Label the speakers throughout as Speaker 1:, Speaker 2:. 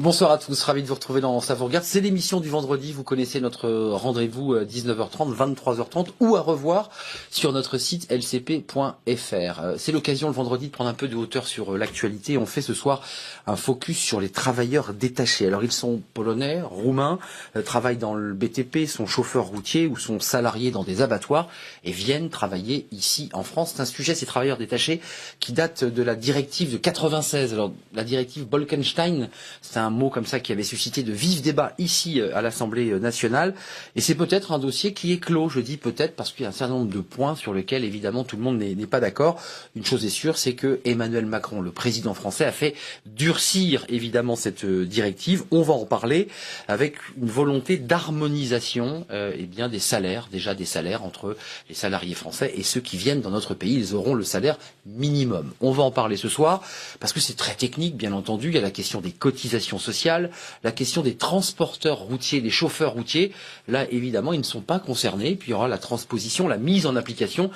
Speaker 1: Bonsoir à tous, ravi de vous retrouver dans Ça vous regarde. C'est l'émission du vendredi, vous connaissez notre rendez-vous 19h30, 23h30 ou à revoir sur notre site lcp.fr. C'est l'occasion le vendredi de prendre un peu de hauteur sur l'actualité. On fait ce soir un focus sur les travailleurs détachés. Alors ils sont polonais, roumains, travaillent dans le BTP, sont chauffeurs routiers ou sont salariés dans des abattoirs et viennent travailler ici en France. C'est un sujet, ces travailleurs détachés, qui date de la directive de 96. Alors la directive Bolkestein, c'est un mot comme ça qui avait suscité de vifs débats ici à l'Assemblée nationale. Et c'est peut-être un dossier qui est clos. Je dis peut-être parce qu'il y a un certain nombre de points sur lesquels évidemment tout le monde n'est pas d'accord. Une chose est sûre, c'est que Emmanuel Macron, le président français, a fait durcir évidemment cette directive. On va en parler avec une volonté d'harmonisation bien des salaires, déjà des salaires entre les salariés français et ceux qui viennent dans notre pays. Ils auront le salaire minimum. On va en parler ce soir parce que c'est très technique, bien entendu. Il y a la question des cotisations sociales, la question des transporteurs routiers, des chauffeurs routiers. Là, évidemment, ils ne sont pas concernés. Puis il y aura la transposition, la mise en application.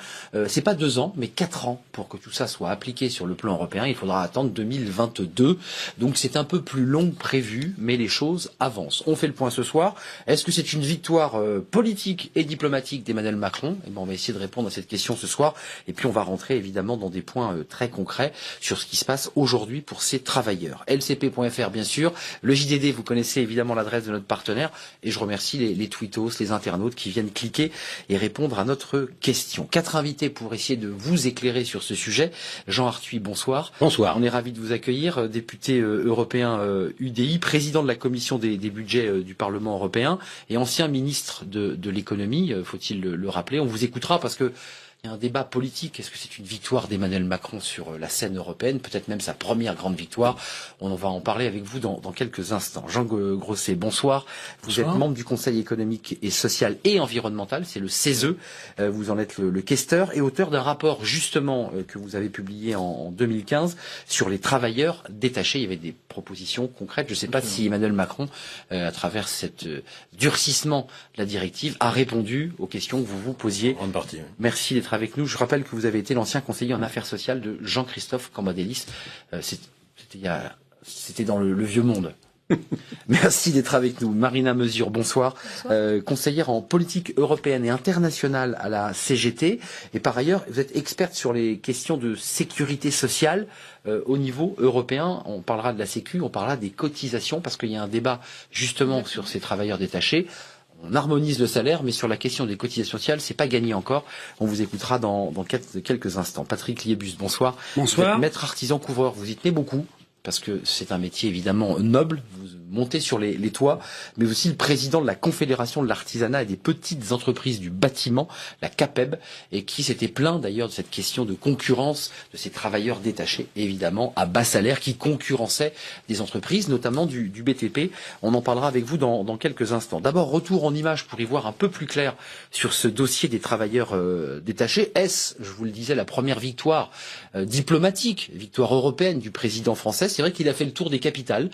Speaker 1: C'est pas 2 ans, mais 4 ans pour que tout ça soit appliqué sur le plan européen. Il faudra attendre 2022. Donc c'est un peu plus long que prévu, mais les choses avancent. On fait le point ce soir. Est-ce que c'est une victoire politique et diplomatique d'Emmanuel Macron? Eh ben, on va essayer de répondre à cette question ce soir. Et puis on va rentrer évidemment dans des points très concrets sur ce qui se passe aujourd'hui pour ces travailleurs. lcp.fr bien sûr. Le JDD, vous connaissez évidemment l'adresse de notre partenaire. Et je remercie les tweetos, les internautes qui viennent cliquer et répondre à notre question. 4 invités pour essayer de vous éclairer sur ce sujet. Jean Arthuis, bonsoir.
Speaker 2: Bonsoir.
Speaker 1: On est ravi de vous accueillir, député européen UDI, président de la commission des budgets du Parlement européen et ancien ministre de l'économie, faut-il le rappeler. On vous écoutera parce que il y a un débat politique. Est-ce que c'est une victoire d'Emmanuel Macron sur la scène européenne? Peut-être même sa première grande victoire. On va en parler avec vous dans quelques instants. Jean Grosset, bonsoir. Vous êtes membre du Conseil économique et social et environnemental, c'est le CESE. Vous en êtes le questeur et auteur d'un rapport justement que vous avez publié en 2015 sur les travailleurs détachés. Il y avait des propositions concrètes. Je ne sais pas si Emmanuel Macron, à travers cet durcissement de la directive, a répondu aux questions que vous vous posiez.
Speaker 2: En partie. Oui.
Speaker 1: Merci d'être avec nous. Je rappelle que vous avez été l'ancien conseiller en affaires sociales de Jean-Christophe Cambadélis. C'était dans le vieux monde. Merci d'être avec nous. Marina Mesure, bonsoir. Conseillère en politique européenne et internationale à la CGT. Et par ailleurs, vous êtes experte sur les questions de sécurité sociale au niveau européen. On parlera de la Sécu, on parlera des cotisations, parce qu'il y a un débat justement sur ces travailleurs détachés. On harmonise le salaire, mais sur la question des cotisations sociales, c'est pas gagné encore. On vous écoutera dans quelques instants. Patrick Liébus, bonsoir.
Speaker 3: Bonsoir.
Speaker 1: Vous êtes maître artisan couvreur, vous y tenez beaucoup, parce que c'est un métier évidemment noble. Vous montez sur les toits, mais aussi le président de la Confédération de l'artisanat et des petites entreprises du bâtiment, la CAPEB, et qui s'était plaint d'ailleurs de cette question de concurrence de ces travailleurs détachés, évidemment à bas salaire, qui concurrençaient des entreprises, notamment du BTP. On en parlera avec vous dans quelques instants. D'abord, retour en images pour y voir un peu plus clair sur ce dossier des travailleurs détachés. Est-ce, je vous le disais, la première victoire diplomatique, victoire européenne du président français? C'est vrai qu'il a fait le tour des capitales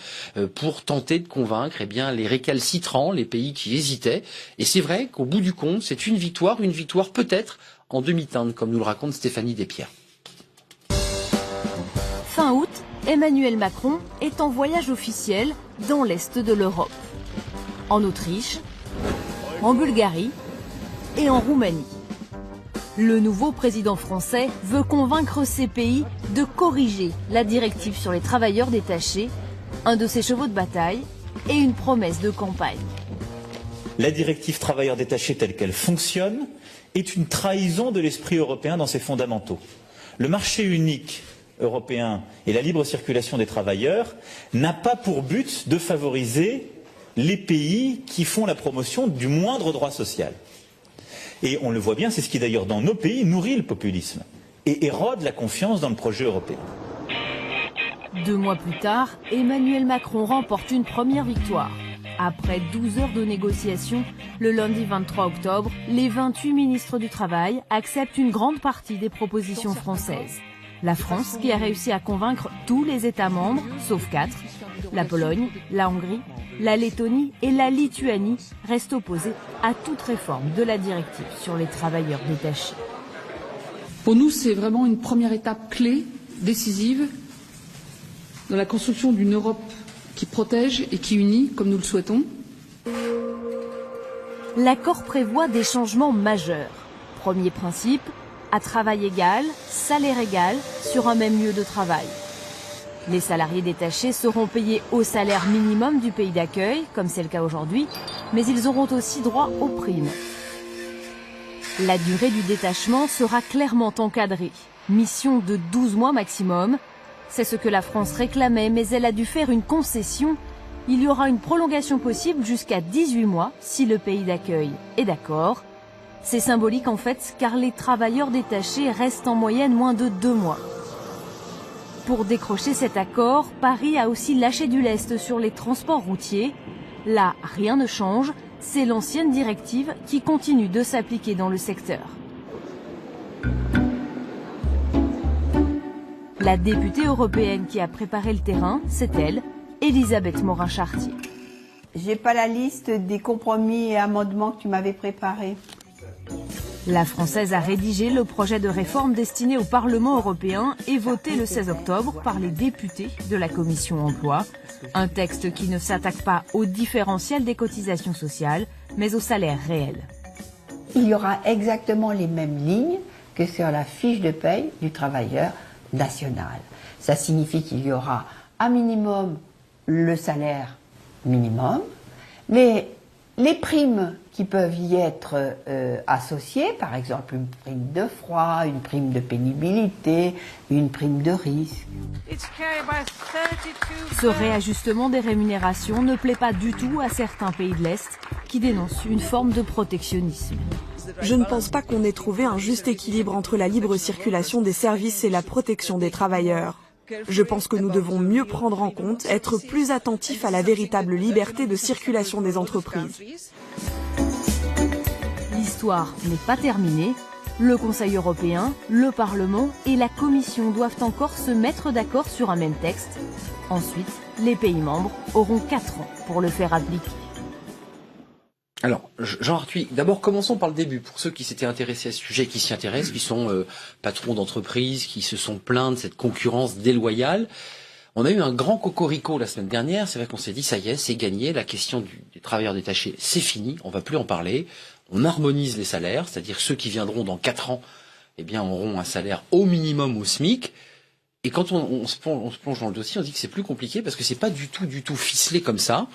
Speaker 1: pour tenter de convaincre les récalcitrants, les pays qui hésitaient. Et c'est vrai qu'au bout du compte, c'est une victoire peut-être en demi-teinte, comme nous le raconte Stéphanie Despierres.
Speaker 4: Fin août, Emmanuel Macron est en voyage officiel dans l'Est de l'Europe. En Autriche, en Bulgarie et en Roumanie. Le nouveau président français veut convaincre ces pays de corriger la directive sur les travailleurs détachés, un de ses chevaux de bataille et une promesse de campagne.
Speaker 5: La directive travailleurs détachés telle qu'elle fonctionne est une trahison de l'esprit européen dans ses fondamentaux. Le marché unique européen et la libre circulation des travailleurs n'a pas pour but de favoriser les pays qui font la promotion du moindre droit social. Et on le voit bien, c'est ce qui d'ailleurs dans nos pays nourrit le populisme et érode la confiance dans le projet européen.
Speaker 4: 2 mois plus tard, Emmanuel Macron remporte une première victoire. Après 12 heures de négociations, le lundi 23 octobre, les 28 ministres du Travail acceptent une grande partie des propositions françaises. La France, qui a réussi à convaincre tous les États membres, sauf 4, la Pologne, la Hongrie, la Lettonie et la Lituanie, restent opposées à toute réforme de la directive sur les travailleurs détachés.
Speaker 6: Pour nous, c'est vraiment une première étape clé, décisive, dans la construction d'une Europe qui protège et qui unit, comme nous le souhaitons.
Speaker 4: L'accord prévoit des changements majeurs. Premier principe, à travail égal, salaire égal sur un même lieu de travail. Les salariés détachés seront payés au salaire minimum du pays d'accueil, comme c'est le cas aujourd'hui, mais ils auront aussi droit aux primes. La durée du détachement sera clairement encadrée. Mission de 12 mois maximum. C'est ce que la France réclamait, mais elle a dû faire une concession. Il y aura une prolongation possible jusqu'à 18 mois si le pays d'accueil est d'accord. C'est symbolique en fait, car les travailleurs détachés restent en moyenne moins de 2 mois. Pour décrocher cet accord, Paris a aussi lâché du lest sur les transports routiers. Là, rien ne change, c'est l'ancienne directive qui continue de s'appliquer dans le secteur. La députée européenne qui a préparé le terrain, c'est elle, Elisabeth Morin-Chartier.
Speaker 2: J'ai pas la liste des compromis et amendements que tu m'avais préparés.
Speaker 4: La Française a rédigé le projet de réforme destiné au Parlement européen et voté le 16 octobre par les députés de la Commission emploi. Un texte qui ne s'attaque pas au différentiel des cotisations sociales, mais au salaire réel.
Speaker 2: Il y aura exactement les mêmes lignes que sur la fiche de paye du travailleur national. Ça signifie qu'il y aura un minimum le salaire minimum, mais les primes qui peuvent y être associées, par exemple une prime de froid, une prime de pénibilité, une prime de risque.
Speaker 4: Ce réajustement des rémunérations ne plaît pas du tout à certains pays de l'Est qui dénoncent une forme de protectionnisme.
Speaker 3: Je ne pense pas qu'on ait trouvé un juste équilibre entre la libre circulation des services et la protection des travailleurs. Je pense que nous devons mieux prendre en compte, être plus attentifs à la véritable liberté de circulation des entreprises.
Speaker 4: L'histoire n'est pas terminée. Le Conseil européen, le Parlement et la Commission doivent encore se mettre d'accord sur un même texte. Ensuite, les pays membres auront 4 ans pour le faire appliquer.
Speaker 1: Alors, Jean Arthuis, d'abord commençons par le début. Pour ceux qui s'étaient intéressés à ce sujet, qui s'y intéressent, qui sont patrons d'entreprises, qui se sont plaints de cette concurrence déloyale. On a eu un grand cocorico la semaine dernière. C'est vrai qu'on s'est dit, ça y est, c'est gagné. La question des travailleurs détachés, c'est fini. On va plus en parler. On harmonise les salaires, c'est-à-dire ceux qui viendront dans 4 ans, eh bien, auront un salaire au minimum au SMIC. Et quand on se plonge dans le dossier, on dit que c'est plus compliqué parce que c'est pas du tout ficelé comme ça.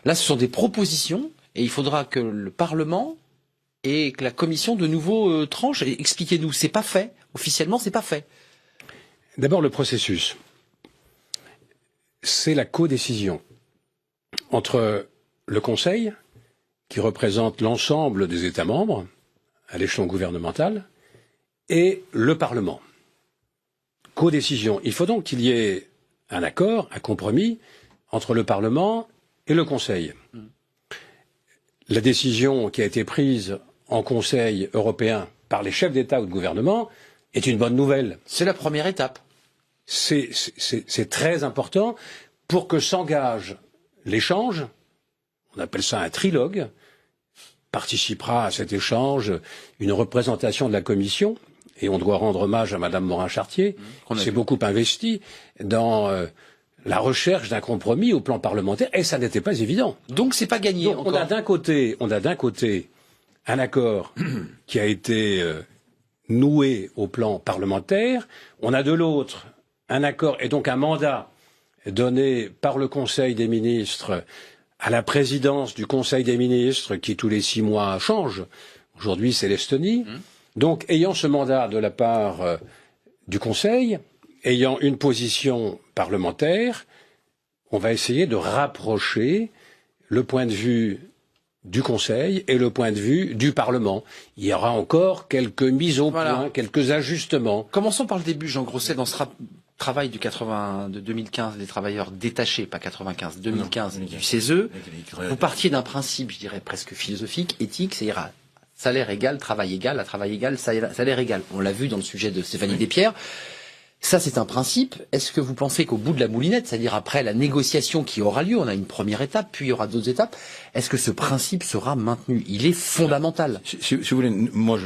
Speaker 1: Là, ce sont des propositions. Et il faudra que le Parlement et que la Commission de nouveau tranchent. Expliquez-nous, c'est pas fait. Officiellement, c'est pas fait.
Speaker 7: D'abord, le processus. C'est la codécision entre le Conseil, qui représente l'ensemble des États membres à l'échelon gouvernemental, et le Parlement. Codécision. Il faut donc qu'il y ait un accord, un compromis entre le Parlement et le Conseil. La décision qui a été prise en Conseil européen par les chefs d'État ou de gouvernement est une bonne nouvelle.
Speaker 1: C'est la première étape.
Speaker 7: C'est très important pour que s'engage l'échange. On appelle ça un trilogue. Participera à cet échange une représentation de la Commission. Et on doit rendre hommage à Madame Morin-Chartier, qui s'est beaucoup investie dans la recherche d'un compromis au plan parlementaire, et ça n'était pas évident.
Speaker 1: Donc c'est pas gagné.
Speaker 7: Donc, on a d'un côté un accord qui a été noué au plan parlementaire, on a de l'autre un accord et donc un mandat donné par le Conseil des ministres à la présidence du Conseil des ministres qui tous les 6 mois change. Aujourd'hui c'est l'Estonie. Donc ayant ce mandat de la part du Conseil, ayant une position parlementaire, on va essayer de rapprocher le point de vue du Conseil et le point de vue du Parlement. Il y aura encore quelques mises au point, quelques ajustements.
Speaker 1: Commençons par le début, Jean Grosset, dans ce travail de 2015 des travailleurs détachés, pas 95, 2015 du CESE. Vous partiez d'un principe, je dirais, presque philosophique, éthique, c'est-à-dire salaire égal, travail égal, à travail égal, salaire égal. On l'a vu dans le sujet de Stéphanie Despierres. Ça, c'est un principe. Est-ce que vous pensez qu'au bout de la moulinette, c'est-à-dire après la négociation qui aura lieu, on a une première étape, puis il y aura d'autres étapes, est-ce que ce principe sera maintenu? Il est fondamental.
Speaker 8: Si vous voulez, moi,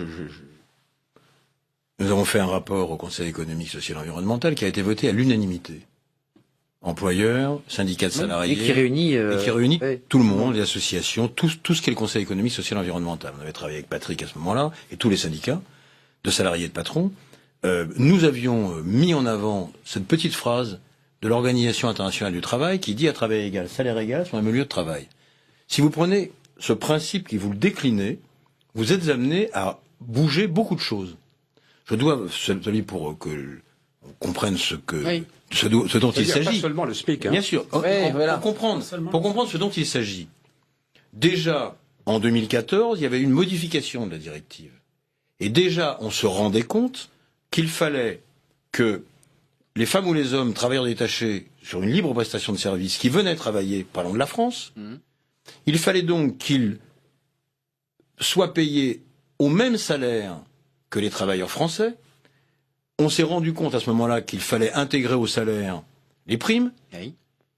Speaker 8: nous avons fait un rapport au Conseil économique, social et environnemental qui a été voté à l'unanimité. employeurs, syndicats de salariés.
Speaker 1: Et qui réunit,
Speaker 8: ouais, tout le monde, les associations, tout ce qu'est le Conseil économique, social et environnemental. On avait travaillé avec Patrick à ce moment-là, et tous les syndicats de salariés et de patrons. Nous avions mis en avant cette petite phrase de l'Organisation internationale du travail qui dit à travail égal, salaire égal sur un même lieu de travail. Si vous prenez ce principe qui vous le déclinez, vous êtes amené à bouger beaucoup de choses. Je dois, pour que on comprenne ce dont il s'agit.
Speaker 7: Pas seulement le SMIC. Hein.
Speaker 8: Bien sûr.
Speaker 1: Voilà.
Speaker 8: Pour comprendre ce dont il s'agit. Déjà, en 2014, il y avait une modification de la directive. Et déjà, on se rendait compte qu'il fallait que les femmes ou les hommes, travailleurs détachés sur une libre prestation de services, qui venaient travailler, parlons de la France, il fallait donc qu'ils soient payés au même salaire que les travailleurs français. On s'est rendu compte à ce moment-là qu'il fallait intégrer au salaire les primes,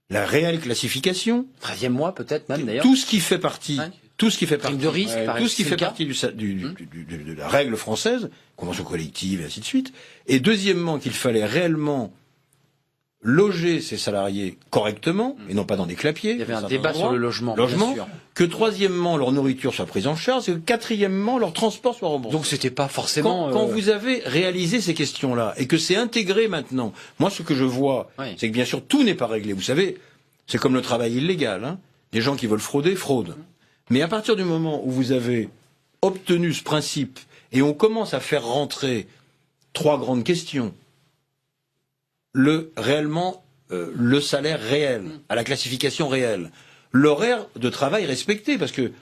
Speaker 8: la réelle classification,
Speaker 1: 13e mois peut-être même d'ailleurs.
Speaker 8: Tout ce qui fait partie, tout ce qui fait
Speaker 1: Prime
Speaker 8: partie,
Speaker 1: de risque,
Speaker 8: tout ce qui fait partie de la règle française, convention collective et ainsi de suite. Et deuxièmement, qu'il fallait réellement loger ces salariés correctement et non pas dans des clapiers.
Speaker 1: Il y avait un débat sur le logement. Bien sûr.
Speaker 8: Que troisièmement, leur nourriture soit prise en charge et que quatrièmement, leur transport soit remboursé.
Speaker 1: Donc c'était pas forcément...
Speaker 8: Quand vous avez réalisé ces questions-là et que c'est intégré maintenant, moi ce que je vois, c'est que bien sûr tout n'est pas réglé. Vous savez, c'est comme le travail illégal. Hein. Des gens qui veulent frauder, fraudent. Mais à partir du moment où vous avez obtenu ce principe et on commence à faire rentrer trois grandes questions, le salaire réel, à la classification réelle, l'horaire de travail respecté, parce que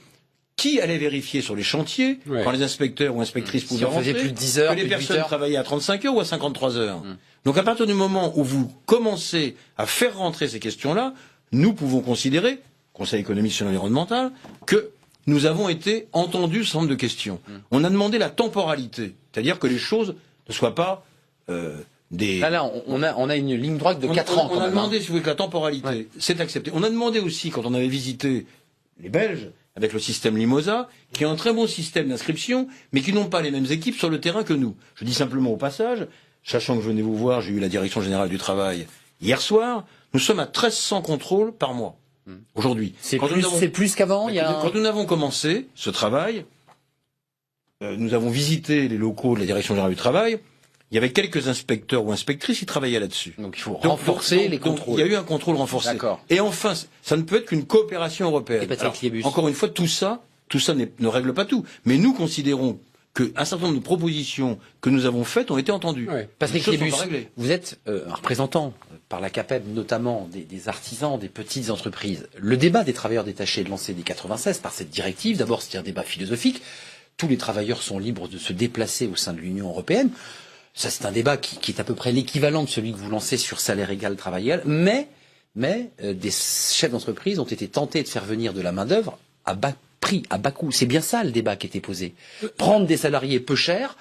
Speaker 8: qui allait vérifier sur les chantiers, quand les inspecteurs ou inspectrices pouvaient rentrer,
Speaker 1: plus de 10 heures,
Speaker 8: que les personnes travaillaient à 35 heures ou à 53 heures. Donc à partir du moment où vous commencez à faire rentrer ces questions-là, nous pouvons considérer, Conseil économique social et environnemental, que nous avons été entendus sur un certain nombre de questions. On a demandé la temporalité, c'est-à-dire que les choses ne soient pas
Speaker 1: Là, on a une ligne droite de 4 ans.
Speaker 8: On a demandé, si vous voulez, que la temporalité, c'est accepté. On a demandé aussi, quand on avait visité les Belges, avec le système Limosa, qui est un très bon système d'inscription, mais qui n'ont pas les mêmes équipes sur le terrain que nous. Je dis simplement au passage, sachant que je venais vous voir, j'ai eu la Direction Générale du Travail hier soir, nous sommes à 1300 contrôles par mois. Aujourd'hui.
Speaker 1: C'est plus qu'avant.
Speaker 8: Quand nous avons commencé ce travail, nous avons visité les locaux de la Direction Générale du Travail. Il y avait quelques inspecteurs ou inspectrices qui travaillaient là-dessus.
Speaker 1: Donc il faut renforcer les contrôles.
Speaker 8: Il y a eu un contrôle renforcé.
Speaker 1: D'accord.
Speaker 8: Et enfin, ça ne peut être qu'une coopération européenne. Alors, encore une fois, tout ça ne règle pas tout. Mais nous considérons qu'un certain nombre de propositions que nous avons faites ont été entendues.
Speaker 1: Ouais. Patrick Liebus, vous êtes un représentant par la CAPEB notamment des artisans, des petites entreprises. Le débat des travailleurs détachés lancé dès 96 par cette directive, d'abord c'était un débat philosophique. Tous les travailleurs sont libres de se déplacer au sein de l'Union européenne. Ça, c'est un débat qui est à peu près l'équivalent de celui que vous lancez sur salaire égal, travail égal. Mais des chefs d'entreprise ont été tentés de faire venir de la main-d'œuvre à bas prix, à bas coût. C'est bien ça le débat qui était posé. Prendre des salariés peu chers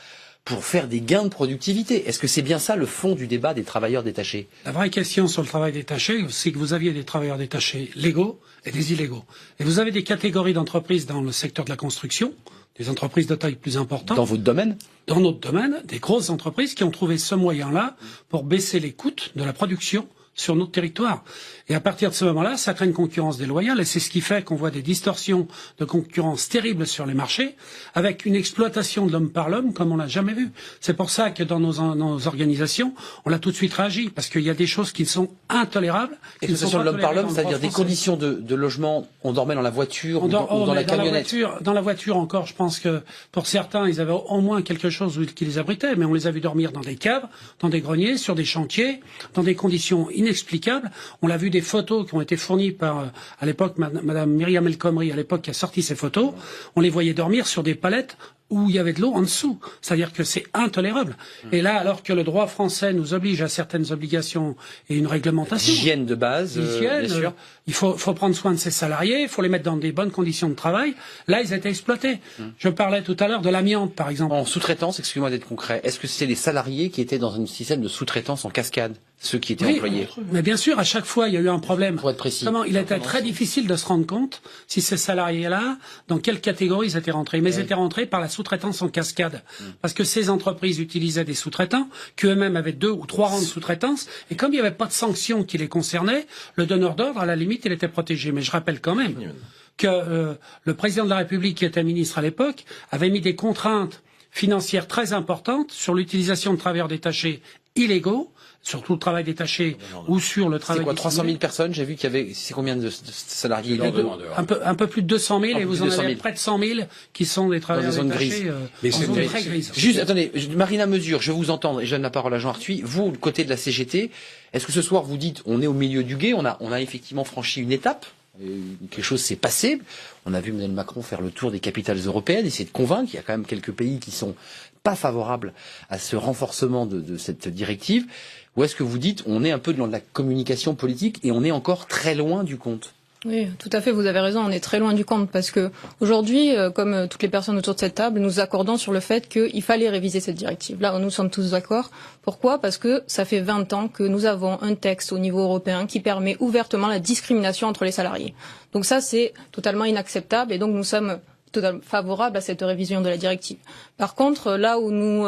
Speaker 1: pour faire des gains de productivité. Est-ce que c'est bien ça le fond du débat des travailleurs détachés?
Speaker 9: La vraie question sur le travail détaché, c'est que vous aviez des travailleurs détachés légaux et des illégaux. Et vous avez des catégories d'entreprises dans le secteur de la construction, des entreprises de taille plus importante.
Speaker 1: Dans votre domaine?
Speaker 9: Dans notre domaine, des grosses entreprises qui ont trouvé ce moyen-là pour baisser les coûts de la production sur notre territoire. Et à partir de ce moment-là, ça crée une concurrence déloyale et c'est ce qui fait qu'on voit des distorsions de concurrence terribles sur les marchés avec une exploitation de l'homme par l'homme comme on l'a jamais vu. C'est pour ça que dans nos organisations, on a tout de suite réagi parce qu'il y a des choses qui sont intolérables.
Speaker 1: Exploitation de l'homme par l'homme, c'est-à-dire des conditions de logement, on dormait dans la voiture ou dans la camionnette.
Speaker 9: Dans la voiture encore, je pense que pour certains, ils avaient au moins quelque chose qui les abritait, mais on les a vus dormir dans des caves, dans des greniers, sur des chantiers, dans des conditions inexplicables. On l'a vu des photos qui ont été fournies par, à l'époque, Madame Myriam El Khomri, à l'époque, qui a sorti ces photos. On les voyait dormir sur des palettes où il y avait de l'eau en dessous. C'est-à-dire que c'est intolérable. Et là, alors que le droit français nous oblige à certaines obligations et une réglementation.
Speaker 1: Hygiène de base, bien sûr.
Speaker 9: Il faut prendre soin de ses salariés, il faut les mettre dans des bonnes conditions de travail. Là, ils étaient exploités. Je parlais tout à l'heure de l'amiante, par exemple.
Speaker 1: En sous-traitance, excusez-moi d'être concret, est-ce que c'est les salariés qui étaient dans un système de sous-traitance en cascade? ceux qui étaient employés.
Speaker 9: Mais bien sûr, à chaque fois, il y a eu un problème.
Speaker 1: Pour être précis.
Speaker 9: Comment il était très difficile de se rendre compte si ces salariés-là, dans quelle catégorie ils étaient rentrés. Mais ils étaient rentrés par la sous-traitance en cascade. Parce que ces entreprises utilisaient des sous-traitants, qu'eux-mêmes avaient 2 ou 3 rangs de sous-traitance. Et comme il n'y avait pas de sanctions qui les concernaient, le donneur d'ordre, à la limite, il était protégé. Mais je rappelle quand même que le président de la République, qui était ministre à l'époque, avait mis des contraintes financières très importantes sur l'utilisation de travailleurs détachés illégaux, sur tout le travail détaché ou sur le travail.
Speaker 1: C'est quoi, 300 000 personnes? J'ai vu qu'il y avait, c'est combien de salariés?
Speaker 9: Un peu plus de 200 000 et vous en avez près de 100 000 qui sont des travailleurs détachés en zone très grise.
Speaker 1: Juste, attendez, Marina Mesure, je vais vous entendre et je donne la parole à Jean Arthuis. Vous, du côté de la CGT, est-ce que ce soir vous dites, on est au milieu du gué, on a effectivement franchi une étape? Quelque chose s'est passé. On a vu Emmanuel Macron faire le tour des capitales européennes, essayer de convaincre. Il y a quand même quelques pays qui sont pas favorables à ce renforcement de cette directive. Ou est-ce que vous dites, on est un peu dans de la communication politique et on est encore très loin du compte?
Speaker 10: Oui, tout à fait, vous avez raison, on est très loin du compte parce que aujourd'hui, comme toutes les personnes autour de cette table, nous accordons sur le fait qu'il fallait réviser cette directive. Là, nous sommes tous d'accord. Pourquoi? Parce que ça fait 20 ans que nous avons un texte au niveau européen qui permet ouvertement la discrimination entre les salariés. Donc ça, c'est totalement inacceptable et donc nous sommes totalement favorables à cette révision de la directive. Par contre, là où nous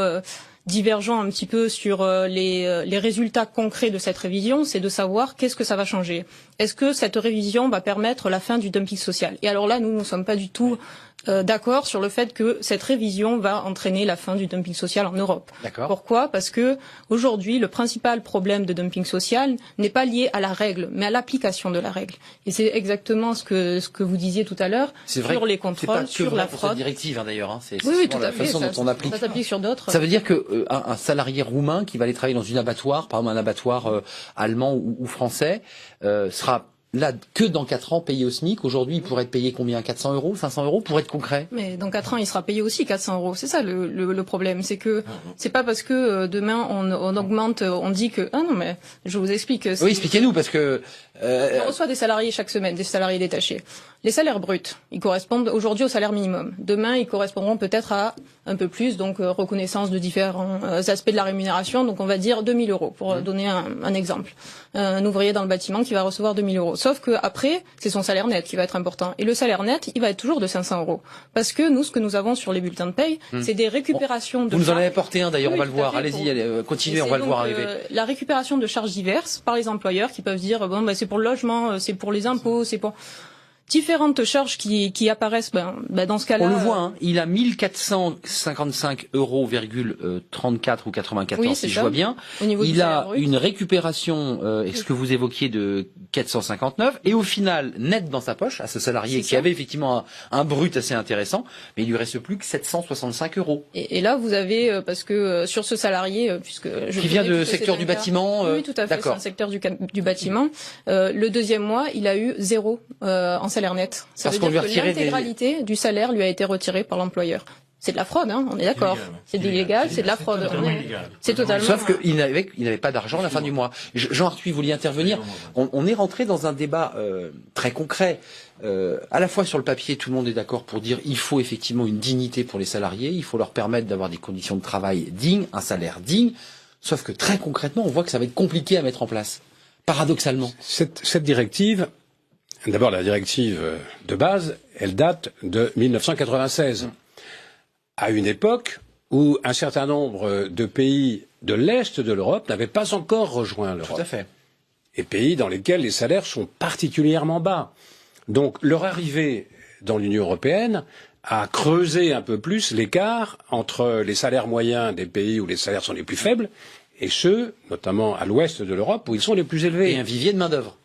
Speaker 10: divergeons un petit peu sur les résultats concrets de cette révision, c'est de savoir qu'est-ce que ça va changer. Est-ce que cette révision va permettre la fin du dumping social? Et alors là, nous ne sommes pas du tout d'accord sur le fait que cette révision va entraîner la fin du dumping social en Europe.
Speaker 1: D'accord.
Speaker 10: Pourquoi? Parce que aujourd'hui, le principal problème de dumping social n'est pas lié à la règle, mais à l'application de la règle. Et c'est exactement ce que vous disiez tout à l'heure sur les contrôles, sur la fraude.
Speaker 1: Cette directive, d'ailleurs. Hein. C'est
Speaker 10: oui, tout à
Speaker 1: la
Speaker 10: fait.
Speaker 1: façon dont on applique.
Speaker 10: Ça s'applique sur d'autres.
Speaker 1: Ça veut dire que un salarié roumain qui va aller travailler dans une abattoir, par exemple un abattoir allemand ou français, sera là que dans 4 ans payé au SMIC. Aujourd'hui, il pourrait être payé combien? 400 €, 500 € pour être concret?
Speaker 10: Mais dans 4 ans, il sera payé aussi 400 €. C'est ça le problème. C'est que c'est pas parce que demain on augmente, on dit que ah non mais je vous explique.
Speaker 1: Oui, expliquez-nous parce que
Speaker 10: on reçoit des salariés chaque semaine, des salariés détachés. Les salaires bruts, ils correspondent aujourd'hui au salaire minimum. Demain, ils correspondront peut-être à un peu plus, donc reconnaissance de différents aspects de la rémunération. Donc on va dire 2 000 € pour donner un exemple. Un ouvrier dans le bâtiment qui va recevoir 2 000 €. Sauf que après, c'est son salaire net qui va être important. Et le salaire net, il va être toujours de 500 €. Parce que nous, ce que nous avons sur les bulletins de paye, c'est des récupérations de
Speaker 1: Vous nous en avez apporté un d'ailleurs,
Speaker 10: oui,
Speaker 1: on va le voir. Allez-y, continuez, on va le voir arriver.
Speaker 10: La récupération de charges diverses par les employeurs qui peuvent dire bon c'est pour le logement, c'est pour les impôts, c'est pour différentes charges qui apparaissent dans ce cas-là.
Speaker 1: On le voit, hein, il a 1455 €,34 ou 94
Speaker 10: oui,
Speaker 1: si je
Speaker 10: ça.
Speaker 1: vois bien. Il a une récupération, ce que vous évoquiez, de 459 et au final net dans sa poche à ce salarié qui avait effectivement un brut assez intéressant, mais il lui reste plus que 765 €.
Speaker 10: Et là vous avez parce que sur ce salarié puisque
Speaker 1: qui vient du secteur du bâtiment.
Speaker 10: Oui, tout à fait, c'est un secteur du bâtiment. Le deuxième mois, il a eu 0 en salaire net. Ça veut dire que l'intégralité du salaire lui a été retirée par l'employeur. C'est de la fraude, hein, on est d'accord. C'est illégal, c'est de la fraude. C'est totalement.
Speaker 1: Sauf qu'il n'avait pas d'argent à la fin du mois. Jean Arthuis, vous vouliez intervenir. On est rentré dans un débat très concret. À la fois sur le papier, tout le monde est d'accord pour dire il faut effectivement une dignité pour les salariés, il faut leur permettre d'avoir des conditions de travail dignes, un salaire digne. Sauf que très concrètement, on voit que ça va être compliqué à mettre en place. Paradoxalement.
Speaker 7: Cette directive. D'abord, la directive de base, elle date de 1996, à une époque où un certain nombre de pays de l'Est de l'Europe n'avaient pas encore rejoint l'Europe.
Speaker 1: Tout à fait.
Speaker 7: Et pays dans lesquels les salaires sont particulièrement bas. Donc, leur arrivée dans l'Union européenne a creusé un peu plus l'écart entre les salaires moyens des pays où les salaires sont les plus faibles et ceux, notamment à l'ouest de l'Europe, où ils sont les plus élevés.
Speaker 1: Et un vivier de main-d'œuvre.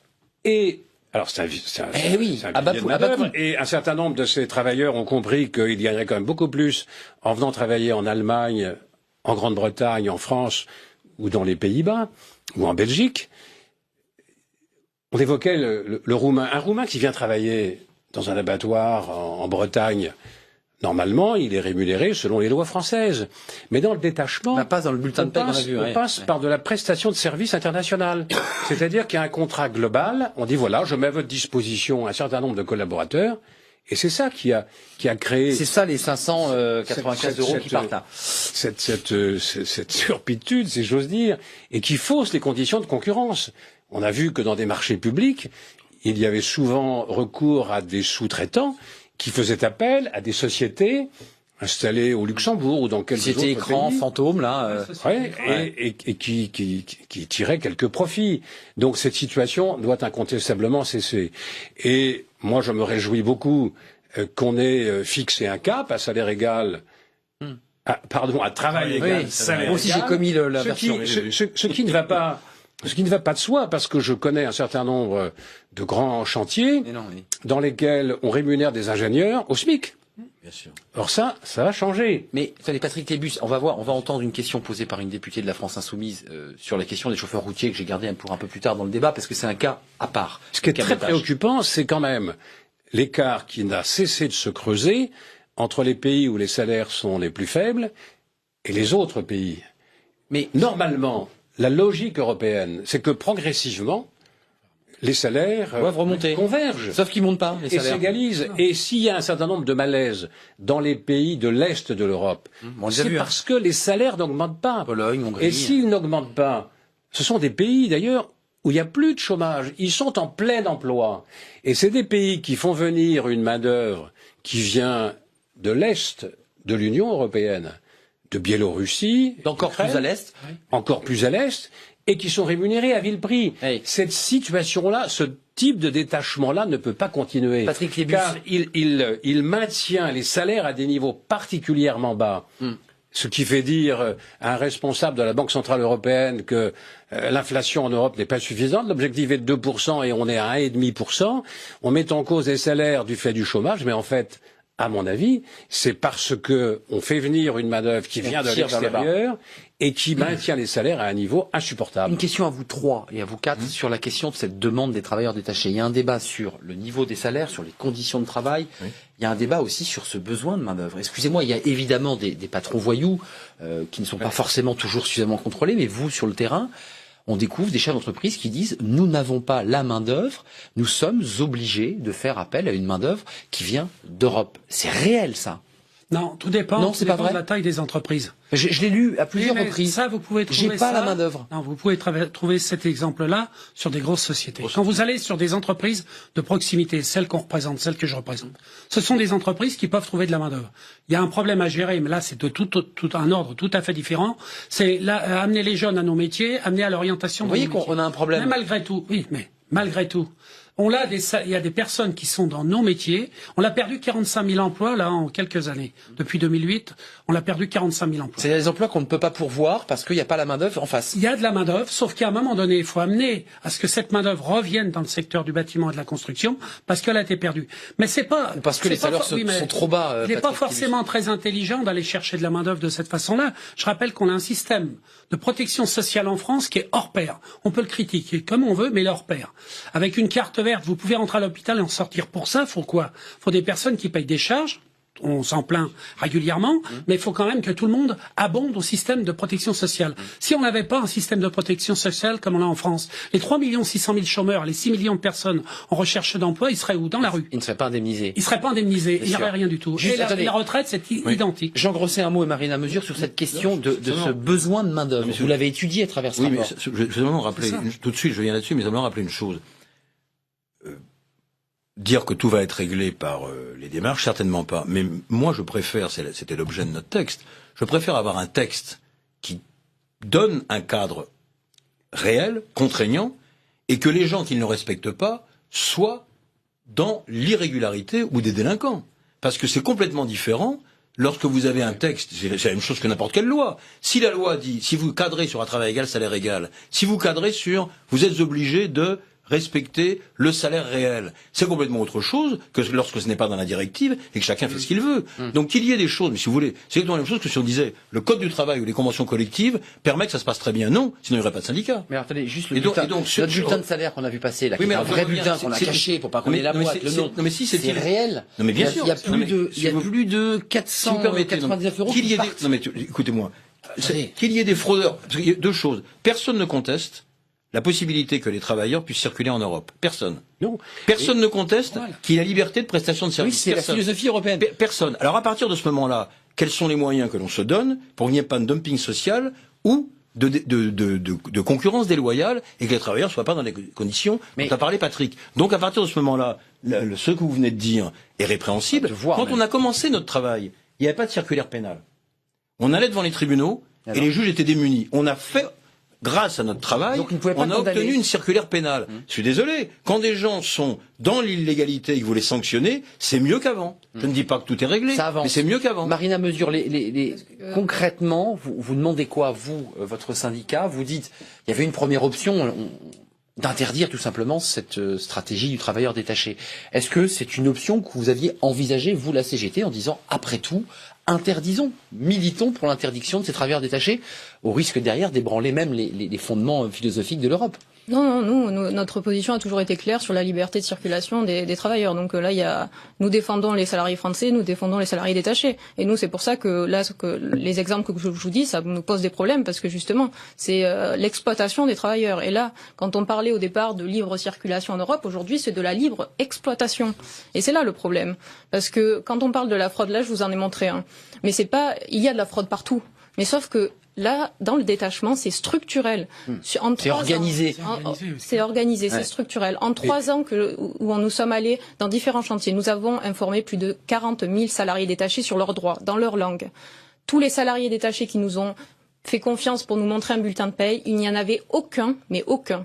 Speaker 7: Alors c'est un vivier de main-d'œuvre, et un certain nombre de ces travailleurs ont compris qu'ils gagneraient quand même beaucoup plus en venant travailler en Allemagne, en Grande-Bretagne, en France ou dans les Pays-Bas ou en Belgique. On évoquait le Roumain. Un Roumain qui vient travailler dans un abattoir en Bretagne, normalement, il est rémunéré selon les lois françaises. Mais dans le détachement,
Speaker 1: on passe dans le bulletin de paie qu'on a vu.
Speaker 7: On passe par de la prestation de service internationale. C'est-à-dire qu'il y a un contrat global. On dit voilà, je mets à votre disposition un certain nombre de collaborateurs. Et c'est ça qui a créé.
Speaker 1: C'est ça les 595 € qui partent là.
Speaker 7: cette turpitude, si j'ose dire, et qui fausse les conditions de concurrence. On a vu que dans des marchés publics, il y avait souvent recours à des sous-traitants qui faisaient appel à des sociétés installées au Luxembourg ou dans quelques autres pays.
Speaker 1: C'était écran, fantôme, là.
Speaker 7: Et qui tiraient quelques profits. Donc cette situation doit incontestablement cesser. Et moi, je me réjouis beaucoup qu'on ait fixé un cap à salaire égal. À travail égal.
Speaker 1: Moi aussi, j'ai commis la version.
Speaker 7: Ce qui ne va pas de soi, parce que je connais un certain nombre de grands chantiers dans lesquels on rémunère des ingénieurs au SMIC.
Speaker 8: Bien sûr.
Speaker 7: Alors ça va changer.
Speaker 1: Mais attendez, Patrick Lébus, on va entendre une question posée par une députée de la France Insoumise sur la question des chauffeurs routiers que j'ai gardé pour un peu plus tard dans le débat, parce que c'est un cas à part.
Speaker 7: Ce qui est très préoccupant, c'est quand même l'écart qui n'a cessé de se creuser entre les pays où les salaires sont les plus faibles et les autres pays. Mais normalement, la logique européenne, c'est que progressivement, les salaires
Speaker 1: doivent remonter,
Speaker 7: convergent.
Speaker 1: Sauf qu'ils montent pas, les salaires.
Speaker 7: Et s'égalisent. Et s'il y a un certain nombre de malaises dans les pays de l'Est de l'Europe, c'est parce que les salaires n'augmentent pas.
Speaker 1: Pologne, Hongrie.
Speaker 7: Et s'ils n'augmentent pas, ce sont des pays d'ailleurs où il n'y a plus de chômage. Ils sont en plein emploi. Et c'est des pays qui font venir une main-d'œuvre qui vient de l'Est de l'Union européenne, de Biélorussie,
Speaker 1: d'encore plus à l'Est,
Speaker 7: encore plus à l'Est, et qui sont rémunérés à vil prix. Cette situation-là, ce type de détachement-là ne peut pas continuer.
Speaker 1: Patrick Lébus.
Speaker 7: Car il maintient les salaires à des niveaux particulièrement bas. Ce qui fait dire à un responsable de la Banque Centrale Européenne que l'inflation en Europe n'est pas suffisante. L'objectif est de 2% et on est à 1,5%. On met en cause les salaires du fait du chômage, mais en fait, à mon avis, c'est parce que on fait venir une main-d'œuvre qui vient de l'extérieur et qui maintient les salaires à un niveau insupportable.
Speaker 1: Une question à vous trois et à vous quatre sur la question de cette demande des travailleurs détachés. Il y a un débat sur le niveau des salaires, sur les conditions de travail. Il y a un débat aussi sur ce besoin de main-d'œuvre. Excusez-moi, il y a évidemment des patrons voyous qui ne sont pas forcément toujours suffisamment contrôlés, mais vous, sur le terrain, on découvre des chefs d'entreprise qui disent « Nous n'avons pas la main-d'œuvre, nous sommes obligés de faire appel à une main-d'œuvre qui vient d'Europe. » C'est réel, ça?
Speaker 9: Non, tout dépend,
Speaker 1: non, c'est pas vrai.
Speaker 9: De la taille des entreprises.
Speaker 1: Je l'ai lu à plusieurs reprises.
Speaker 9: Ça, vous pouvez trouver
Speaker 1: J'ai pas la main-d'œuvre.
Speaker 9: Non, vous pouvez trouver cet exemple-là sur des grosses sociétés. Quand vous allez sur des entreprises de proximité, celles qu'on représente, celles que je représente, ce sont des entreprises qui peuvent trouver de la main-d'œuvre. Il y a un problème à gérer, mais là, c'est de tout un ordre tout à fait différent. C'est amener les jeunes à nos métiers, amener à l'orientation.
Speaker 1: Vous voyez qu'on a un problème.
Speaker 9: Mais malgré tout, malgré tout. Il y a des personnes qui sont dans nos métiers. On a perdu 45 000 emplois, là, en quelques années. Depuis 2008, on a perdu 45 000 emplois.
Speaker 1: C'est des emplois qu'on ne peut pas pourvoir parce qu'il n'y a pas la main-d'œuvre en face.
Speaker 9: Il y a de la main-d'œuvre, sauf qu'à un moment donné, il faut amener à ce que cette main-d'œuvre revienne dans le secteur du bâtiment et de la construction parce qu'elle a été perdue. Mais c'est pas.
Speaker 1: Parce que les salaires sont trop bas.
Speaker 9: Il n'est pas forcément très intelligent d'aller chercher de la main-d'œuvre de cette façon-là. Je rappelle qu'on a un système de protection sociale en France qui est hors pair. On peut le critiquer comme on veut, mais il est hors pair. Avec une carte verte, vous pouvez rentrer à l'hôpital et en sortir. Pour ça, faut quoi? Faut des personnes qui payent des charges. On s'en plaint régulièrement, mais il faut quand même que tout le monde abonde au système de protection sociale. Si on n'avait pas un système de protection sociale comme on a en France, les 3 600 000 chômeurs, les 6 millions de personnes en recherche d'emploi, ils seraient où? Dans la rue.
Speaker 1: Ils ne seraient pas indemnisés.
Speaker 9: Ils ne seraient pas indemnisés. Il n'y aurait rien du tout.
Speaker 1: Juste,
Speaker 9: et la retraite, c'est identique.
Speaker 1: Jean Grosset, un mot et Marina Mesure sur cette question de ce besoin de main-d'œuvre. Vous l'avez étudié à travers ce rapport.
Speaker 8: Je vais simplement rappeler, tout de suite, je viens là-dessus, mais simplement rappeler une chose. Dire que tout va être réglé par les démarches, certainement pas. Mais moi, je préfère, c'était l'objet de notre texte, je préfère avoir un texte qui donne un cadre réel, contraignant, et que les gens qui ne le respectent pas soient dans l'irrégularité ou des délinquants. Parce que c'est complètement différent lorsque vous avez un texte, c'est la même chose que n'importe quelle loi. Si la loi dit, si vous cadrez sur un travail égal, salaire égal, si vous cadrez sur, vous êtes obligé de respecter le salaire réel. C'est complètement autre chose que lorsque ce n'est pas dans la directive et que chacun fait ce qu'il veut. Donc qu'il y ait des choses, mais si vous voulez, c'est exactement la même chose que si on disait le code du travail ou les conventions collectives permet que ça se passe très bien. Non, sinon il n'y aurait pas de syndicat.
Speaker 1: Mais attendez, juste notre bulletin de salaire qu'on a vu passer, là, qui est un vrai bulletin qu'on a caché pour pas qu'on ait la boîte, le nom.
Speaker 8: Non mais si c'est
Speaker 1: réel.
Speaker 8: Non mais bien sûr.
Speaker 1: Il y a plus de 499 euros qui partent.
Speaker 8: Non mais écoutez-moi. Qu'il y ait des fraudeurs. Deux choses. Personne ne conteste la possibilité que les travailleurs puissent circuler en Europe. Personne.
Speaker 7: Non.
Speaker 8: Personne ne conteste qu'il y a liberté de prestation de services.
Speaker 1: Oui, c'est la philosophie européenne.
Speaker 8: Personne. Alors à partir de ce moment-là, quels sont les moyens que l'on se donne pour qu'il n'y ait pas de dumping social ou de concurrence déloyale et que les travailleurs ne soient pas dans les conditions dont a parlé Patrick. Donc à partir de ce moment-là, ce que vous venez de dire est répréhensible. Quand on a commencé notre travail, il n'y avait pas de circulaire pénale. On allait devant les tribunaux et les juges étaient démunis. On a fait, grâce à notre travail, on a obtenu une circulaire pénale. Je suis désolé, quand des gens sont dans l'illégalité et que vous les sanctionnez, c'est mieux qu'avant. Je ne dis pas que tout est réglé, mais c'est mieux qu'avant.
Speaker 1: Marina Mesure, concrètement, vous demandez quoi, vous, votre syndicat? Vous dites, il y avait une première option, d'interdire tout simplement cette stratégie du travailleur détaché. Est-ce que c'est une option que vous aviez envisagée, vous, la CGT, en disant, après tout, interdisons, militons pour l'interdiction de ces travailleurs détachés, au risque derrière d'ébranler même les fondements philosophiques de l'Europe?
Speaker 10: Non, notre position a toujours été claire sur la liberté de circulation des travailleurs. Donc là, nous défendons les salariés français, nous défendons les salariés détachés. Et nous, c'est pour ça que là, les exemples que je vous dis, ça nous pose des problèmes parce que justement, c'est l'exploitation des travailleurs. Et là, quand on parlait au départ de libre circulation en Europe, aujourd'hui, c'est de la libre exploitation. Et c'est là le problème. Parce que quand on parle de la fraude, là, je vous en ai montré un. Mais c'est pas, il y a de la fraude partout. Mais sauf que là, dans le détachement, c'est structurel.
Speaker 1: C'est organisé.
Speaker 10: C'est organisé, c'est structurel. En 3 ans où nous sommes allés dans différents chantiers, nous avons informé plus de 40 000 salariés détachés sur leurs droits, dans leur langue. Tous les salariés détachés qui nous ont fait confiance pour nous montrer un bulletin de paye, il n'y en avait aucun, mais aucun,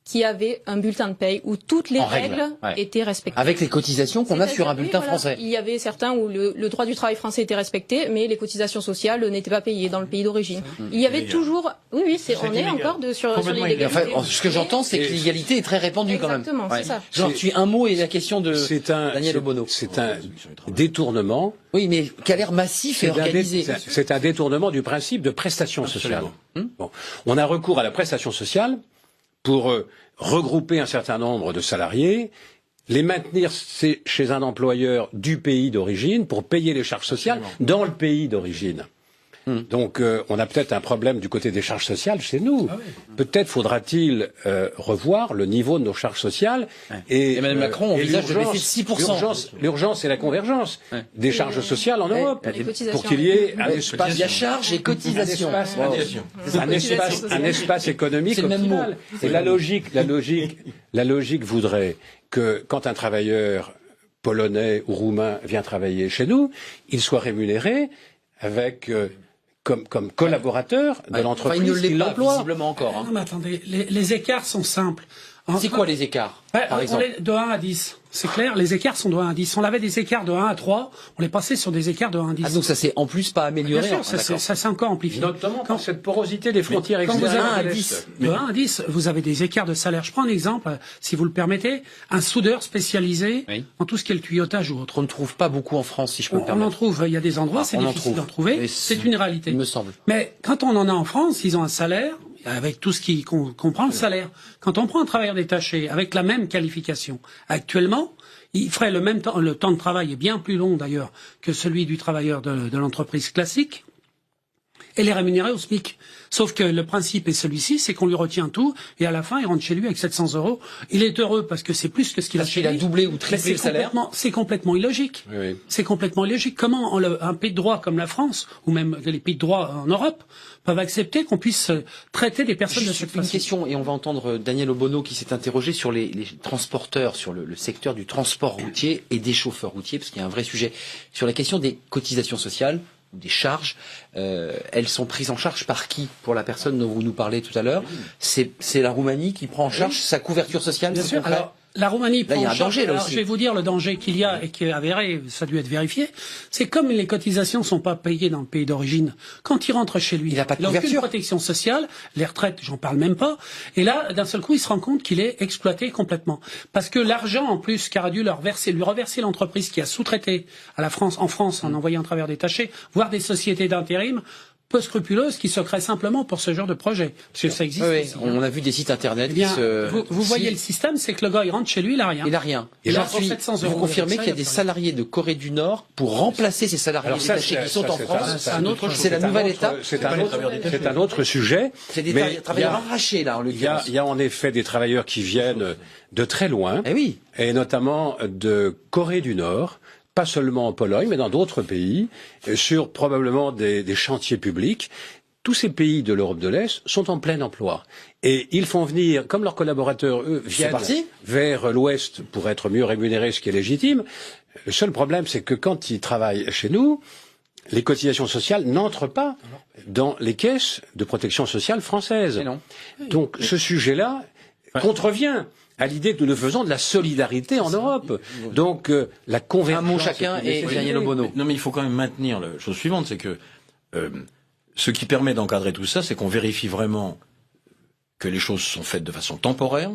Speaker 10: qui avait un bulletin de paye où toutes les règles étaient respectées.
Speaker 1: Avec les cotisations qu'on a sur un bulletin français.
Speaker 10: Il y avait certains où le droit du travail français était respecté, mais les cotisations sociales n'étaient pas payées dans le pays d'origine. Il y avait toujours... Oui, on est encore sur l'illégalité.
Speaker 1: Enfin, ce que j'entends, c'est que l'illégalité est très répandue quand même.
Speaker 10: Exactement, c'est ça.
Speaker 1: Genre, tu un mot et la question de Daniel Obono.
Speaker 7: C'est un détournement.
Speaker 1: Oui, mais qui a l'air massif et organisé.
Speaker 7: C'est un détournement du principe de prestation sociale. Bon. On a recours à la prestation sociale pour regrouper un certain nombre de salariés, les maintenir chez un employeur du pays d'origine pour payer les charges sociales dans le pays d'origine. Donc on a peut-être un problème du côté des charges sociales chez nous. Peut-être faudra-t-il revoir le niveau de nos charges sociales. Et
Speaker 1: Emmanuel Macron envisage de baisser de 6%.
Speaker 7: L'urgence et la convergence des charges sociales en Europe pour qu'il y ait un espace.
Speaker 1: Il y a charges et cotisations.
Speaker 7: Un espace économique optimal. Et la logique voudrait que quand un travailleur polonais ou roumain vient travailler chez nous, il soit rémunéré avec comme collaborateur de l'entreprise qui l'emploie.
Speaker 1: Visiblement encore. Hein.
Speaker 9: Non, mais attendez, les écarts sont simples.
Speaker 1: C'est quoi les écarts, par exemple?
Speaker 9: De 1 à 10. C'est clair, les écarts sont de 1 à 10. On avait des écarts de 1 à 3, on les passait sur des écarts de 1 à 10.
Speaker 1: Ah, donc ça s'est en plus pas amélioré.
Speaker 9: Bien sûr, ça s'est encore amplifié.
Speaker 7: Notamment quand cette porosité des frontières extérieures.
Speaker 9: Quand vous avez de 1 à 10, vous avez des écarts de salaire. Je prends un exemple, si vous le permettez. Un soudeur spécialisé en tout ce qui est le tuyautage ou autre.
Speaker 1: On ne trouve pas beaucoup en France, si je peux me permettre.
Speaker 9: On en trouve, il y a des endroits, c'est difficile d'en trouver. C'est une réalité.
Speaker 1: Il me semble.
Speaker 9: Mais quand on en a en France, ils ont un salaire, avec tout ce qui comprend le salaire. Quand on prend un travailleur détaché avec la même qualification, actuellement, il ferait le même temps, le temps de travail est bien plus long d'ailleurs que celui du travailleur de l'entreprise classique, et les rémunérer au SMIC. Sauf que le principe est celui-ci, c'est qu'on lui retient tout, et à la fin, il rentre chez lui avec 700 €. Il est heureux parce que c'est plus que ce qu'il a chez lui.
Speaker 1: Parce qu'il a doublé ou triplé le salaire.
Speaker 9: C'est complètement illogique.
Speaker 7: Oui.
Speaker 9: C'est complètement illogique. Comment un pays de droit comme la France, ou même les pays de droit en Europe, peuvent accepter qu'on puisse traiter des personnes de cette façon?
Speaker 1: Une question, et on va entendre Daniel Obono qui s'est interrogé sur les transporteurs, sur le secteur du transport routier et des chauffeurs routiers, parce qu'il y a un vrai sujet sur la question des cotisations sociales, des charges. Elles sont prises en charge par qui, pour la personne dont vous nous parlez tout à l'heure? C'est la Roumanie qui prend en charge sa couverture sociale?
Speaker 9: Bien sûr. Alors, la Roumanie prend
Speaker 1: là, il y a un danger, là aussi.
Speaker 9: Je vais vous dire le danger qu'il y a et qui est avéré, ça a dû être vérifié. C'est comme les cotisations sont pas payées dans le pays d'origine. Quand il rentre chez lui,
Speaker 1: il n'a pas de
Speaker 9: aucune
Speaker 1: couverture.
Speaker 9: Protection sociale, les retraites, j'en parle même pas. Et là, d'un seul coup, il se rend compte qu'il est exploité complètement. Parce que l'argent, en plus, qu'a dû lui reverser l'entreprise qui a sous-traité à la France, en France, en envoyant un travailleur détaché, voire des sociétés d'intérim, peu scrupuleuses qui se créent simplement pour ce genre de projet. Parce que ça existe aussi.
Speaker 1: On a vu des sites internet qui se...
Speaker 9: Vous voyez le système, c'est que le gars, il rentre chez lui, il a rien.
Speaker 1: Il a rien.
Speaker 9: Et
Speaker 1: là,
Speaker 9: vous
Speaker 1: confirmez qu'il y a des salariés de Corée du Nord pour remplacer ces salariés détachés qui sont en France. C'est la nouvelle étape.
Speaker 7: C'est un autre sujet.
Speaker 1: C'est des travailleurs arrachés, là, en l'occurrence.
Speaker 7: Il y a en effet des travailleurs qui viennent de très loin.
Speaker 1: Et notamment
Speaker 7: de Corée du Nord, pas seulement en Pologne, mais dans d'autres pays, sur probablement des chantiers publics. Tous ces pays de l'Europe de l'Est sont en plein emploi. Et ils font venir, comme leurs collaborateurs, eux, viennent vers l'Ouest pour être mieux rémunérés, ce qui est légitime. Le seul problème, c'est que quand ils travaillent chez nous, les cotisations sociales n'entrent pas dans les caisses de protection sociale françaises. Donc ce sujet-là contrevient à l'idée que nous faisons de la solidarité en Europe. Donc la convergence...
Speaker 1: Un mot chacun et Daniel Obono.
Speaker 8: Non mais il faut quand même maintenir la chose suivante, c'est que ce qui permet d'encadrer tout ça, c'est qu'on vérifie vraiment que les choses sont faites de façon temporaire.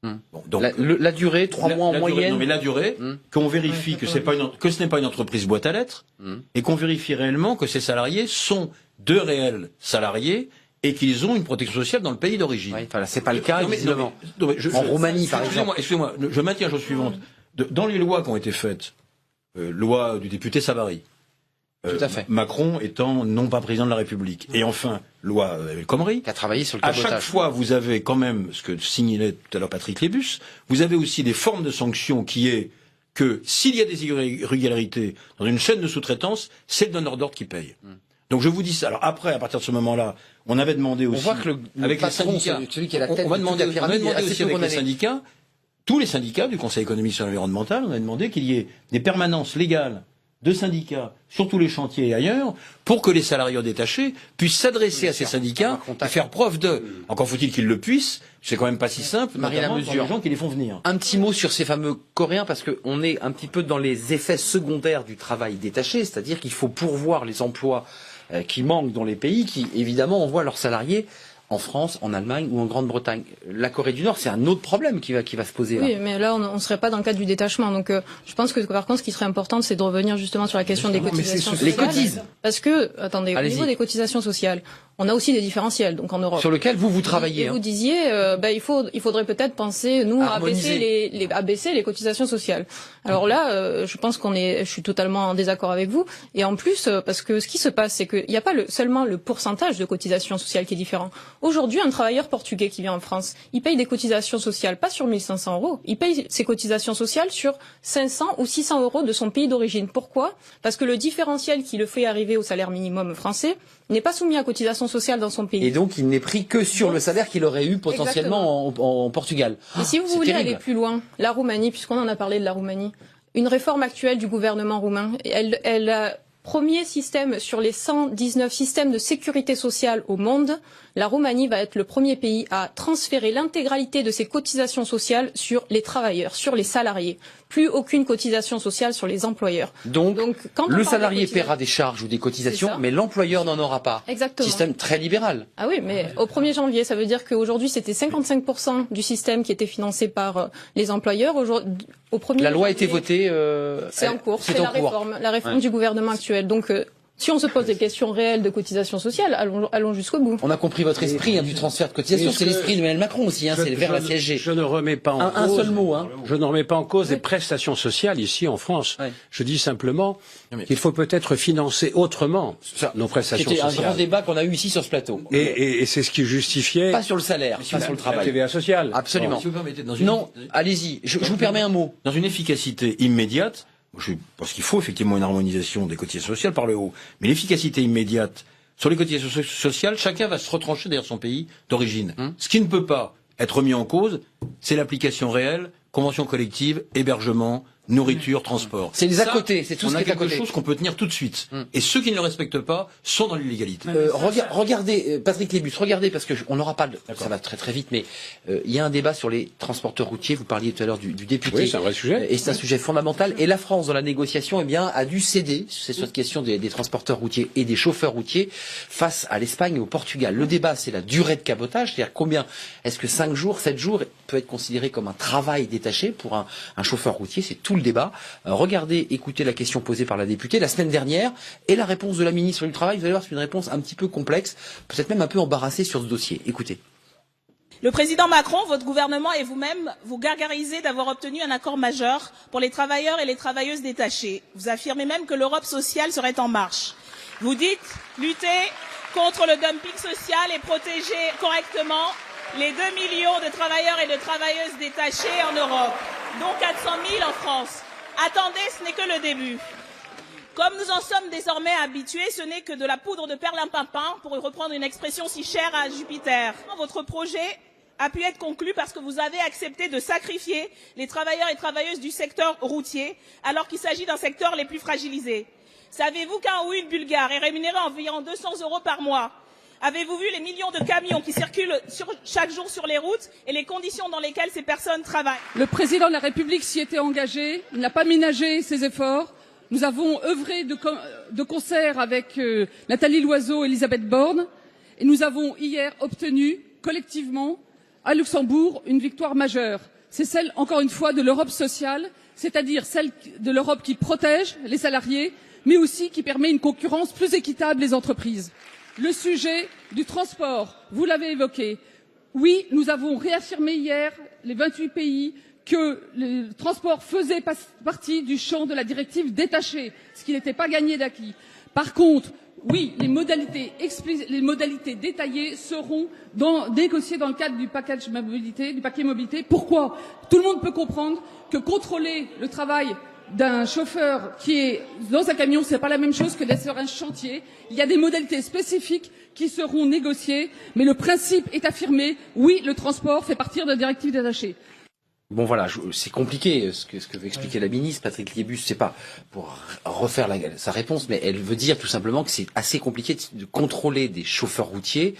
Speaker 1: Bon, donc, la durée, 3 mois en moyenne.
Speaker 8: Non mais la durée, qu'on vérifie que ce n'est pas une entreprise boîte à lettres, et qu'on vérifie réellement que ces salariés sont de réels salariés et qu'ils ont une protection sociale dans le pays d'origine.
Speaker 1: Oui, voilà, c'est pas le cas, évidemment. En Roumanie, par exemple.
Speaker 8: Excusez-moi, je maintiens la chose suivante. Dans les lois qui ont été faites, loi du député Savary, tout à fait. Macron étant non pas président de la République. Et enfin, loi El Khomri,
Speaker 1: qui a travaillé sur le cabotage.
Speaker 8: À chaque fois, vous avez quand même, ce que signalait tout à l'heure Patrick Lébus, vous avez aussi des formes de sanctions qui est que s'il y a des irrégularités dans une chaîne de sous-traitance, c'est le donneur d'ordre qui paye. Donc je vous dis ça. Alors après, à partir de ce moment-là, on avait demandé aussi,
Speaker 1: on voit que avec les syndicats, celui qui est la tête
Speaker 8: on va demander aussi avec les
Speaker 1: syndicats,
Speaker 8: tous les syndicats du Conseil économique et social et environnemental, on a demandé qu'il y ait des permanences légales de syndicats sur tous les chantiers et ailleurs, pour que les salariés détachés puissent s'adresser à ces syndicats et faire preuve de. Encore faut-il qu'ils le puissent. C'est quand même pas si simple.
Speaker 1: Marina
Speaker 8: Mesure, pour les gens qui les font venir.
Speaker 1: Un petit mot sur ces fameux Coréens, parce qu'on est un petit peu dans les effets secondaires du travail détaché, c'est-à-dire qu'il faut pourvoir les emplois qui manquent dans les pays qui, évidemment, envoient leurs salariés en France, en Allemagne ou en Grande-Bretagne. La Corée du Nord, c'est un autre problème qui va se poser.
Speaker 10: Oui, mais là, on ne serait pas dans le cadre du détachement. Donc, je pense que par contre, ce qui serait important, c'est de revenir justement sur la question des cotisations sociales.
Speaker 1: Les cotises.
Speaker 10: Parce que, attendez, au niveau des cotisations sociales, on a aussi des différentiels, donc en Europe.
Speaker 1: Sur lequel vous travaillez.
Speaker 10: Et vous disiez, il faudrait peut-être penser, nous, à abaisser les cotisations sociales. Alors là, je pense je suis totalement en désaccord avec vous. Et en plus, parce que ce qui se passe, c'est qu'il n'y a pas seulement le pourcentage de cotisations sociales qui est différent. Aujourd'hui, un travailleur portugais qui vient en France, il paye des cotisations sociales pas sur 1 500 €, il paye ses cotisations sociales sur 500 ou 600 € de son pays d'origine. Pourquoi? Parce que le différentiel qui le fait arriver au salaire minimum français n'est pas soumis à cotisation sociale dans son pays.
Speaker 1: Et donc, il n'est pris que sur le salaire qu'il aurait eu potentiellement en Portugal.
Speaker 10: Et si vous voulez aller plus loin, la Roumanie, puisqu'on en a parlé de la Roumanie, une réforme actuelle du gouvernement roumain, elle a premier système sur les 119 systèmes de sécurité sociale au monde, la Roumanie va être le premier pays à transférer l'intégralité de ses cotisations sociales sur les travailleurs, sur les salariés. Plus aucune cotisation sociale sur les employeurs.
Speaker 1: Donc quand le salarié paiera des charges ou des cotisations, mais l'employeur n'en aura pas.
Speaker 10: Exactement.
Speaker 1: Système très libéral.
Speaker 10: Ah oui, mais au 1er janvier, ça veut dire qu'aujourd'hui, c'était 55% du système qui était financé par les employeurs. Au 1er
Speaker 1: la loi a été
Speaker 10: janvier,
Speaker 1: votée.
Speaker 10: C'est en cours. C'est la réforme du gouvernement actuel. Donc si on se pose des questions réelles de cotisation sociale, allons jusqu'au bout.
Speaker 1: On a compris votre esprit du transfert de cotisation. C'est l'esprit d'Emmanuel Macron aussi. C'est vers la CSG.
Speaker 7: Je ne remets pas en cause.
Speaker 1: Un seul mot.
Speaker 7: Je ne remets pas en cause les prestations sociales ici en France. Ouais. Je dis simplement qu'il faut peut-être financer autrement nos prestations sociales.
Speaker 1: C'était un grand débat qu'on a eu ici sur ce plateau.
Speaker 7: Et c'est ce qui justifiait.
Speaker 1: Pas sur le salaire, pas sur le travail.
Speaker 7: La TVA sociale.
Speaker 1: Absolument. Non, allez-y. Je vous permets un mot.
Speaker 8: Dans une efficacité immédiate. Je pense qu'il faut effectivement une harmonisation des cotisations sociales par le haut. Mais l'efficacité immédiate sur les cotisations sociales, chacun va se retrancher derrière son pays d'origine. Ce qui ne peut pas être mis en cause, c'est l'application réelle, convention collective, hébergement, nourriture, transport.
Speaker 1: C'est les à côté, c'est tout ce qui est à côté.
Speaker 8: On a quelque chose qu'on peut tenir tout de suite. Et ceux qui ne le respectent pas sont dans l'illégalité.
Speaker 1: Regardez, Patrick Lébus, regardez, parce que on n'aura pas ça va très très vite, mais il y a un débat sur les transporteurs routiers. Vous parliez tout à l'heure du député.
Speaker 7: Oui, c'est un vrai sujet.
Speaker 1: Et c'est un sujet fondamental. Et la France, dans la négociation, a dû céder sur cette question des transporteurs routiers et des chauffeurs routiers face à l'Espagne et au Portugal. Le débat, c'est la durée de cabotage, c'est-à-dire combien est-ce que 5 jours, 7 jours peut être considéré comme un travail détaché pour un chauffeur routier. C'est tout le débat. Regardez, écoutez la question posée par la députée la semaine dernière et la réponse de la ministre du Travail. Vous allez voir, c'est une réponse un petit peu complexe, peut-être même un peu embarrassée sur ce dossier. Écoutez.
Speaker 11: Le président Macron, votre gouvernement et vous-même vous gargarisez d'avoir obtenu un accord majeur pour les travailleurs et les travailleuses détachés. Vous affirmez même que l'Europe sociale serait en marche. Vous dites lutter contre le dumping social et protéger correctement les 2 millions de travailleurs et de travailleuses détachés en Europe, dont 400 000 en France. Attendez, ce n'est que le début. Comme nous en sommes désormais habitués, ce n'est que de la poudre de perlimpinpin, pour reprendre une expression si chère à Jupiter. Votre projet a pu être conclu parce que vous avez accepté de sacrifier les travailleurs et travailleuses du secteur routier, alors qu'il s'agit d'un secteur les plus fragilisés. Savez-vous qu'un ou une Bulgare est rémunéré environ 200 € par mois? Avez-vous vu les millions de camions qui circulent chaque jour sur les routes et les conditions dans lesquelles ces personnes travaillent?
Speaker 6: Le président de la République s'y était engagé, il n'a pas ménagé ses efforts. Nous avons œuvré de concert avec Nathalie Loiseau et Elisabeth Borne et nous avons hier obtenu collectivement à Luxembourg une victoire majeure. C'est celle, encore une fois, de l'Europe sociale, c'est-à-dire celle de l'Europe qui protège les salariés, mais aussi qui permet une concurrence plus équitable des entreprises. Le sujet du transport, vous l'avez évoqué. Oui, nous avons réaffirmé hier, les 28 pays, que le transport faisait partie du champ de la directive détachée, ce qui n'était pas gagné d'acquis. Par contre, oui, les modalités détaillées seront négociées dans le cadre du package mobilité, du paquet mobilité. Pourquoi? Tout le monde peut comprendre que contrôler le travail d'un chauffeur qui est dans un camion, c'est pas la même chose que d'être sur un chantier. Il y a des modalités spécifiques qui seront négociées, mais le principe est affirmé. Oui, le transport fait partie de la directive détachée.
Speaker 1: Bon voilà, c'est compliqué ce que veut expliquer la ministre Patrick Liebus, c'est pas pour refaire sa réponse, mais elle veut dire tout simplement que c'est assez compliqué de contrôler des chauffeurs routiers,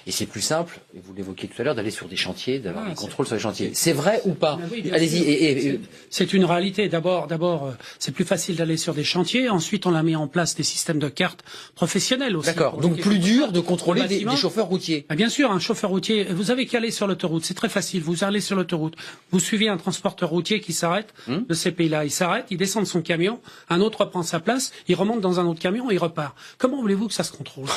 Speaker 1: et c'est plus simple, et vous l'évoquiez tout à l'heure, d'aller sur des chantiers, d'avoir des contrôles sur les chantiers. C'est vrai ou pas?
Speaker 9: Oui,
Speaker 1: allez-y.
Speaker 9: C'est une réalité. D'abord, c'est plus facile d'aller sur des chantiers. Ensuite, on a mis en place des systèmes de cartes professionnelles aussi.
Speaker 1: D'accord. Donc plus dur de contrôler des chauffeurs routiers.
Speaker 9: Bien sûr, un chauffeur routier, vous avez qu'à aller sur l'autoroute. C'est très facile. Vous allez sur l'autoroute. Vous suivez un transporteur routier qui s'arrête de ces pays-là. Il s'arrête, il descend de son camion, un autre prend sa place, il remonte dans un autre camion et il repart. Comment voulez-vous que ça se contrôle?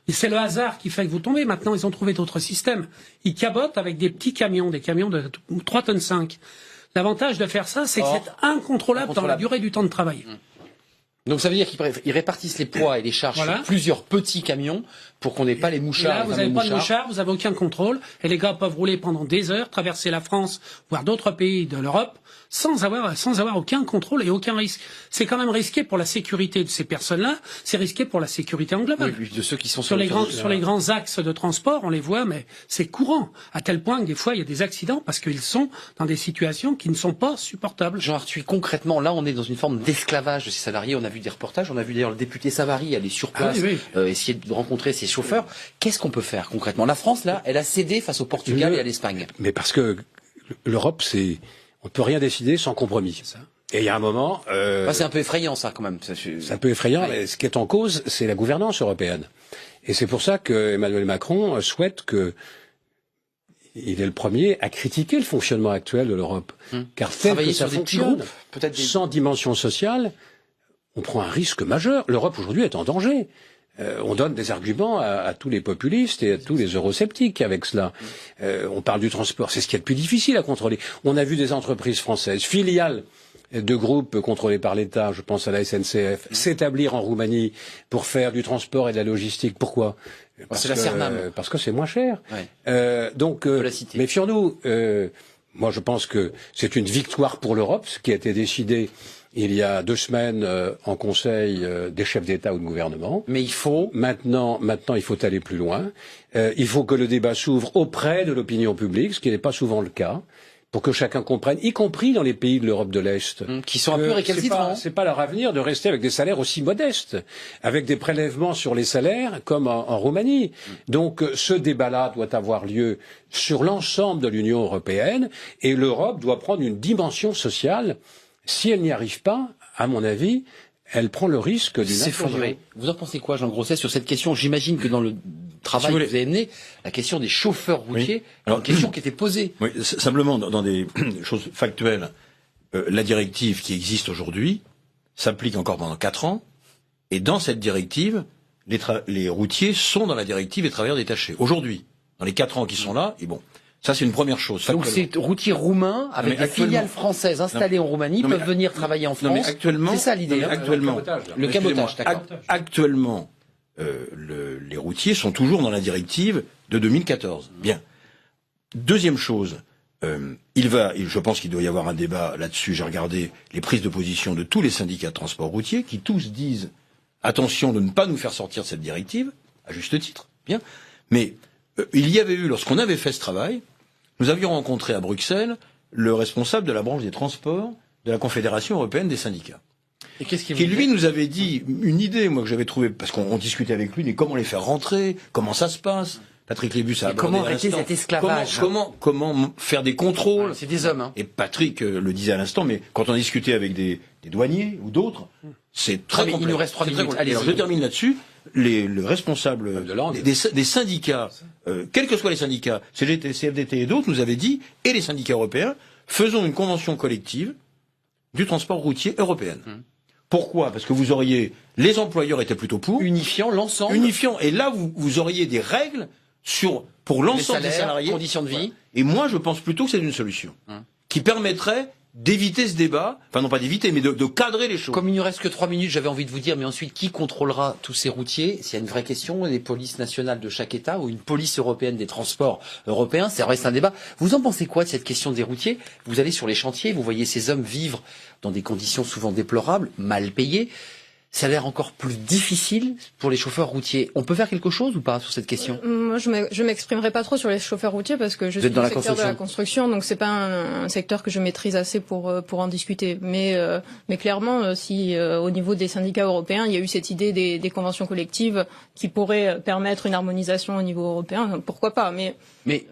Speaker 9: Et c'est le hasard qui fait que vous tombez. Maintenant, ils ont trouvé d'autres systèmes. Ils cabotent avec des petits camions, des camions de 3,5 tonnes. L'avantage de faire ça, c'est que c'est incontrôlable dans la durée du temps de travail.
Speaker 1: Donc ça veut dire qu'ils répartissent les poids et les charges sur plusieurs petits camions pour qu'on n'ait pas les mouchards.
Speaker 9: Et là, vous n'avez pas de mouchards, vous n'avez aucun contrôle, et les gars peuvent rouler pendant des heures, traverser la France, voire d'autres pays de l'Europe, sans avoir aucun contrôle et aucun risque. C'est quand même risqué pour la sécurité de ces personnes-là, c'est risqué pour la sécurité en global.
Speaker 1: Oui, de ceux qui sont
Speaker 9: sur les grands axes de transport, on les voit, mais c'est courant, à tel point que des fois il y a des accidents parce qu'ils sont dans des situations qui ne sont pas supportables.
Speaker 1: Jean Arthuis, concrètement, là, on est dans une forme d'esclavage de ces salariés. On a vu des reportages, on a vu d'ailleurs le député Savary aller sur place, essayer de rencontrer ces chauffeurs. Qu'est-ce qu'on peut faire concrètement? La France, là, elle a cédé face au Portugal et à l'Espagne.
Speaker 7: Mais parce que l'Europe, on ne peut rien décider sans compromis. C'est ça. Et il y a un moment...
Speaker 1: c'est un peu effrayant, ça, quand même.
Speaker 7: C'est un peu effrayant, mais ce qui est en cause, c'est la gouvernance européenne. Et c'est pour ça que Emmanuel Macron souhaite il est le premier à critiquer le fonctionnement actuel de l'Europe. Car tel que ça fonctionne, sans dimension sociale, on prend un risque majeur. L'Europe aujourd'hui est en danger. On donne des arguments à tous les populistes et à tous les eurosceptiques avec cela. On parle du transport, c'est ce qui est le plus difficile à contrôler. On a vu des entreprises françaises, filiales de groupes contrôlés par l'État, je pense à la SNCF, s'établir en Roumanie pour faire du transport et de la logistique. Pourquoi?
Speaker 1: C'est la Cernam.
Speaker 7: Parce que c'est moins cher. Donc, méfions-nous. Moi, je pense que c'est une victoire pour l'Europe, ce qui a été décidé il y a 2 semaines en Conseil des chefs d'État ou de gouvernement.
Speaker 1: Mais il faut
Speaker 7: maintenant, il faut aller plus loin. Il faut que le débat s'ouvre auprès de l'opinion publique, ce qui n'est pas souvent le cas, pour que chacun comprenne, y compris dans les pays de l'Europe de l'Est,
Speaker 1: qui sont un peu récalcitrants.
Speaker 7: C'est pas leur avenir de rester avec des salaires aussi modestes, avec des prélèvements sur les salaires comme en Roumanie. Donc ce débat-là doit avoir lieu sur l'ensemble de l'Union européenne, et l'Europe doit prendre une dimension sociale. Si elle n'y arrive pas, à mon avis, elle prend le risque d'une implosion.
Speaker 1: Vous en pensez quoi, Jean Grosset, sur cette question? J'imagine que dans le travail que vous avez mené, la question des chauffeurs routiers, une question qui était posée.
Speaker 8: Oui, simplement, dans des choses factuelles, la directive qui existe aujourd'hui s'applique encore pendant 4 ans, et dans cette directive, les routiers sont dans la directive des travailleurs détachés. Aujourd'hui, dans les 4 ans qui sont là, et bon. Ça, c'est une première chose.
Speaker 1: Donc, ces routiers roumains, avec des filiales françaises installées en Roumanie, peuvent venir travailler en France. C'est ça l'idée.
Speaker 8: Actuellement,
Speaker 1: le cabotage, d'accord.
Speaker 8: Actuellement, les routiers sont toujours dans la directive de 2014. Bien. Deuxième chose, je pense qu'il doit y avoir un débat là-dessus. J'ai regardé les prises de position de tous les syndicats de transport routier qui tous disent attention de ne pas nous faire sortir de cette directive, à juste titre, bien. Mais il y avait eu, lorsqu'on avait fait ce travail, nous avions rencontré à Bruxelles le responsable de la branche des transports de la Confédération européenne des syndicats.
Speaker 1: Et qu'est-ce qu'il
Speaker 8: qui lui nous avait dit une idée, moi que j'avais trouvée, parce qu'on discutait avec lui, mais comment les faire rentrer, comment ça se passe. Patrick Lébus a abordé
Speaker 1: comment arrêter cet esclavage,
Speaker 8: comment faire des contrôles.
Speaker 1: C'est des hommes. Hein.
Speaker 8: Et Patrick le disait à l'instant, mais quand on discutait avec des douaniers ou d'autres, c'est très complexe.
Speaker 1: Il nous reste 3 minutes. Allez,
Speaker 8: alors je termine là-dessus. Le responsable des syndicats, quels que soient les syndicats, CGT, CFDT et d'autres, nous avaient dit, et les syndicats européens, faisons une convention collective du transport routier européenne. Pourquoi? Parce que vous auriez, les employeurs étaient plutôt pour.
Speaker 1: Unifiant l'ensemble.
Speaker 8: Unifiant. Et là, vous auriez des règles pour l'ensemble des salariés.
Speaker 1: Conditions de vie.
Speaker 8: Et moi, je pense plutôt que c'est une solution. Qui permettrait d'éviter ce débat, enfin non pas d'éviter, mais de cadrer les choses.
Speaker 1: Comme il ne reste que 3 minutes, j'avais envie de vous dire, mais ensuite, qui contrôlera tous ces routiers? S'il y a une vraie question, les polices nationales de chaque État ou une police européenne des transports européens, ça reste un débat. Vous en pensez quoi de cette question des routiers? Vous allez sur les chantiers, vous voyez ces hommes vivre dans des conditions souvent déplorables, mal payées. Ça a l'air encore plus difficile pour les chauffeurs routiers. On peut faire quelque chose ou pas sur cette question?
Speaker 10: Moi, je m'exprimerai pas trop sur les chauffeurs routiers parce que je suis dans le secteur de la construction, donc c'est pas un secteur que je maîtrise assez pour en discuter. Mais clairement, si au niveau des syndicats européens, il y a eu cette idée des conventions collectives qui pourraient permettre une harmonisation au niveau européen, pourquoi pas? Mais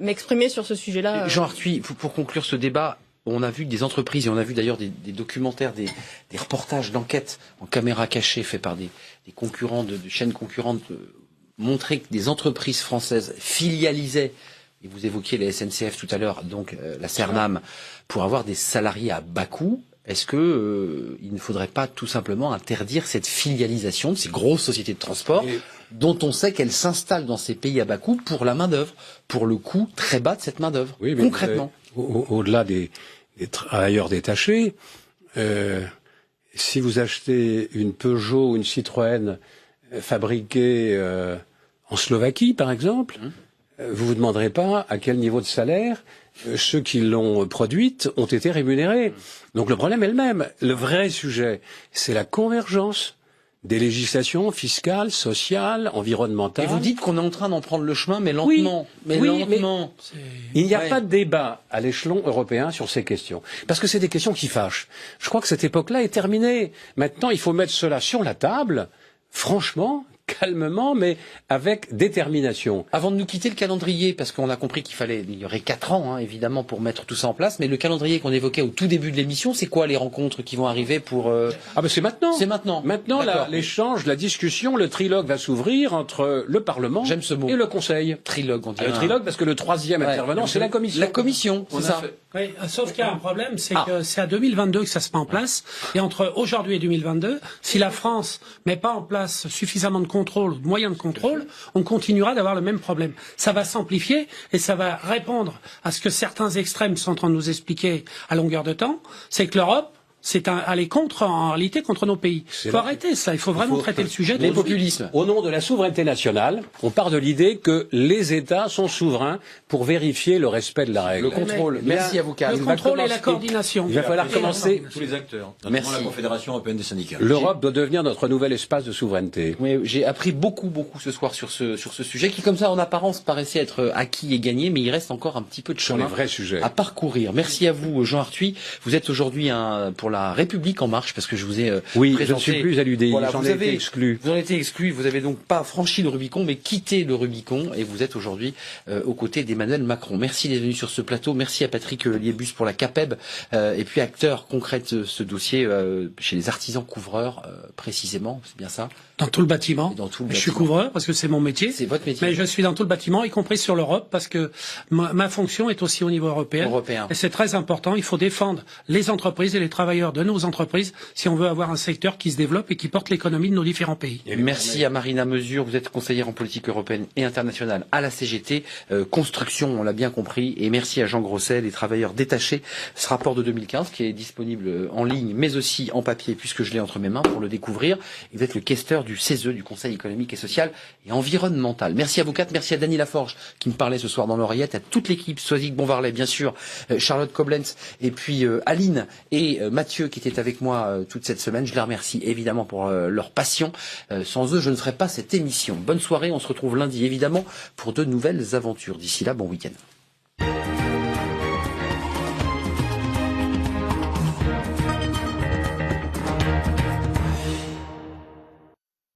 Speaker 10: m'exprimer sur ce sujet-là.
Speaker 1: Jean Arthuis, pour conclure ce débat. On a vu que des entreprises, et on a vu d'ailleurs des documentaires, des reportages d'enquête en caméra cachée faits par des concurrents de chaînes concurrentes montrer que des entreprises françaises filialisaient, et vous évoquiez la SNCF tout à l'heure, donc la Cernam, pour avoir des salariés à bas coût. Est-ce que il ne faudrait pas tout simplement interdire cette filialisation de ces grosses sociétés de transport dont on sait qu'elles s'installent dans ces pays à bas coût pour la main-d'œuvre, pour le coût très bas de cette main-d'œuvre, concrètement?
Speaker 7: Au-delà des travailleurs détachés, si vous achetez une Peugeot ou une Citroën fabriquée en Slovaquie, par exemple, vous vous demanderez pas à quel niveau de salaire ceux qui l'ont produite ont été rémunérés. Donc le problème est le même. Le vrai sujet, c'est la convergence des législations fiscales, sociales, environnementales.
Speaker 1: Et vous dites qu'on est en train d'en prendre le chemin, mais lentement.
Speaker 7: Mais il n'y a pas de débat à l'échelon européen sur ces questions. Parce que c'est des questions qui fâchent. Je crois que cette époque-là est terminée. Maintenant, il faut mettre cela sur la table, franchement, calmement, mais avec détermination.
Speaker 1: Avant de nous quitter, le calendrier, parce qu'on a compris il y aurait 4 ans, évidemment, pour mettre tout ça en place, mais le calendrier qu'on évoquait au tout début de l'émission, c'est quoi les rencontres qui vont arriver pour...
Speaker 7: Ah ben c'est maintenant.
Speaker 1: C'est maintenant.
Speaker 7: Maintenant, l'échange, la discussion, le trilogue va s'ouvrir entre le Parlement et le Conseil.
Speaker 1: Trilogue, on dirait.
Speaker 7: Le trilogue, parce que le troisième intervenant, c'est la Commission.
Speaker 1: La Commission, c'est ça.
Speaker 9: Oui, sauf qu'il y a un problème, c'est que c'est à 2022 que ça se met en place, et entre aujourd'hui et 2022, si la France met pas en place suffisamment de contrôle, de moyens de contrôle, on continuera d'avoir le même problème. Ça va s'amplifier et ça va répondre à ce que certains extrêmes sont en train de nous expliquer à longueur de temps, c'est que l'Europe, c'est aller en réalité contre nos pays. Il faut arrêter ça, il faut vraiment traiter le sujet.
Speaker 7: Les populismes. Au nom de la souveraineté nationale, on part de l'idée que les États sont souverains pour vérifier le respect de la règle.
Speaker 1: Le contrôle. Merci à vous, Karl.
Speaker 9: Le contrôle et la coordination.
Speaker 7: Il va falloir commencer.
Speaker 8: Tous les acteurs, notamment la Confédération européenne des syndicats.
Speaker 7: L'Europe doit devenir notre nouvel espace de souveraineté.
Speaker 1: Oui, j'ai appris beaucoup ce soir sur ce sujet qui, comme ça, en apparence, paraissait être acquis et gagné, mais il reste encore un petit peu de chemin
Speaker 7: à
Speaker 1: parcourir. Merci à vous, Jean Arthuis. Vous êtes aujourd'hui pour la République en marche, parce que je vous ai présenté.
Speaker 7: Je ne suis plus à l'UDI, j'en ai été exclu.
Speaker 1: Vous en avez été exclu, vous avez donc pas franchi le Rubicon, mais quitté le Rubicon, et vous êtes aujourd'hui aux côtés d'Emmanuel Macron. Merci d'être venu sur ce plateau, merci à Patrick Liébus pour la CAPEB, et puis acteur concret de ce dossier chez les artisans couvreurs, précisément, c'est bien ça?
Speaker 9: Dans tout le bâtiment. Je suis couvreur parce que c'est mon métier.
Speaker 1: C'est votre métier.
Speaker 9: Mais je suis dans tout le bâtiment, y compris sur l'Europe, parce que ma fonction est aussi au niveau européen. Et c'est très important. Il faut défendre les entreprises et les travailleurs travailleurs, de nos entreprises, si on veut avoir un secteur qui se développe et qui porte l'économie de nos différents pays.
Speaker 1: Merci à Marina Mesure, vous êtes conseillère en politique européenne et internationale à la CGT. Construction, on l'a bien compris. Et merci à Jean Grosset, les travailleurs détachés. Ce rapport de 2015 qui est disponible en ligne, mais aussi en papier, puisque je l'ai entre mes mains pour le découvrir. Et vous êtes le questeur du CESE, du Conseil économique et social et environnemental. Merci à vous quatre, merci à Dany Laforge qui me parlait ce soir dans l'oreillette, à toute l'équipe, Soisig Bonvarlet bien sûr, Charlotte Koblenz et puis Aline et Mathieu qui étaient avec moi toute cette semaine. Je les remercie évidemment pour leur passion. Sans eux, je ne ferais pas cette émission. Bonne soirée, on se retrouve lundi évidemment pour de nouvelles aventures. D'ici là, bon week-end.